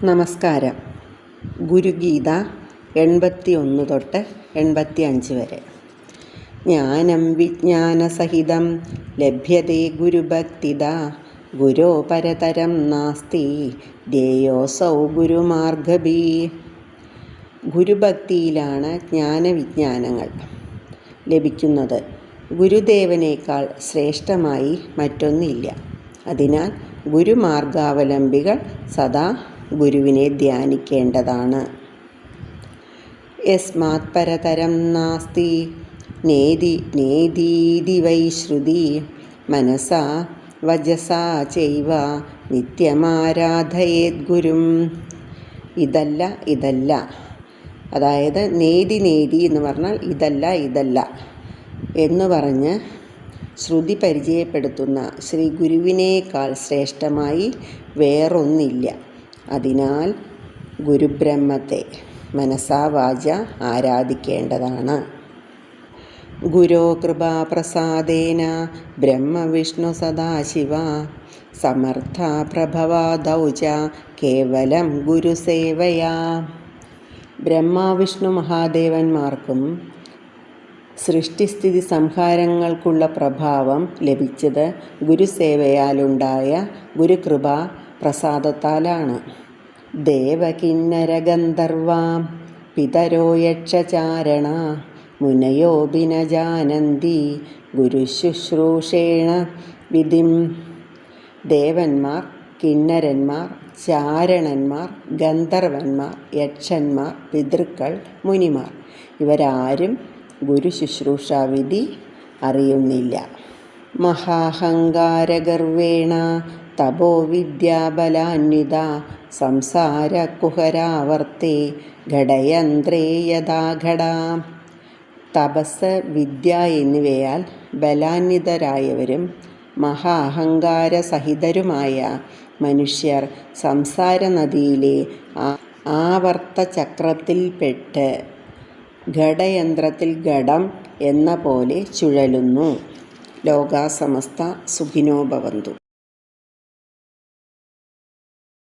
നമസ്കാരം. ഗുരുഗീത 81 തൊട്ട് 85 വരെ. ജ്ഞാനം വിജ്ഞാനസഹിതം ലഭ്യതേ ഗുരുഭക്തിദാ ഗുരോ പരതരം നാസ്തി ധ്യേയോസൗ ഗുരുമാർഗ്ഗഭീ. ഗുരുഭക്തിയിലാണ് ജ്ഞാനവിജ്ഞാനങ്ങൾ ലഭിക്കുന്നത്. ഗുരുദേവനേക്കാൾ ശ്രേഷ്ഠമായി മറ്റൊന്നില്ല. അതിനാൽ ഗുരുമാർഗാവലംബികൾ സദാ ഗുരുവിനെ ധ്യാനിക്കേണ്ടതാണ്. യസ്മാത് പരതരം നാസ്തി നേതി നേതീതി വൈ ശ്രുതി മനസാ വചസാ ചൈവ നിത്യമാരാധയേത് ഗുരും. ഇതല്ല, അതായത് നേതി എന്ന് പറഞ്ഞാൽ ഇതല്ല എന്ന് പറഞ്ഞ് ശ്രുതി പരിചയപ്പെടുത്തുന്ന ശ്രീ ഗുരുവിനേക്കാൾ ശ്രേഷ്ഠമായി വേറൊന്നില്ല. അതിനാൽ ഗുരുബ്രഹ്മത്തെ മനസാ വാച ആരാധിക്കേണ്ടതാണ്. ഗുരോ കൃപാപ്രസാദേന ബ്രഹ്മവിഷ്ണു സദാശിവ സമർത്ഥ പ്രഭവാദൗ ച കേവലം ഗുരുസേവയാ. ബ്രഹ്മാവിഷ്ണു മഹാദേവന്മാർക്കും സൃഷ്ടിസ്ഥിതി സംഹാരങ്ങൾക്കുള്ള പ്രഭാവം ലഭിച്ചത് ഗുരുസേവയാലുണ്ടായ ഗുരുകൃപാ പ്രസാദത്താലാണ്. ദേവകിന്നരഗന്ധർവാം പിതരോ യക്ഷചാരണ മുനയോപി ന ജാനന്തി ഗുരുശുശ്രൂഷേണ വിധിം. ദേവന്മാർ, കിന്നരന്മാർ, ചാരണന്മാർ, ഗന്ധർവന്മാർ, യക്ഷന്മാർ, പിതൃക്കൾ, മുനിമാർ ഇവരാരും ഗുരുശുശ്രൂഷാവിധി അറിയുന്നില്ല. മഹാഹങ്കാരഗർവേണ തപോ വിദ്യാബലാന്വിത സംസാരകുഹരാവർത്തേ ഘടയന്ത്രേ യഥാ ഘടാ. തപസ്, വിദ്യ എന്നിവയാൽ ബലാന്വിതരായവരും മഹാഅഹങ്കാരസഹിതരുമായ മനുഷ്യർ സംസാരനദിയിലെ ആവർത്തചക്രത്തിൽപ്പെട്ട് ഘടയന്ത്രത്തിൽ ഘടം എന്ന പോലെ ചുഴലുന്നു. ലോകാ സമസ്ത സുഖിനോ ഭവന്തു.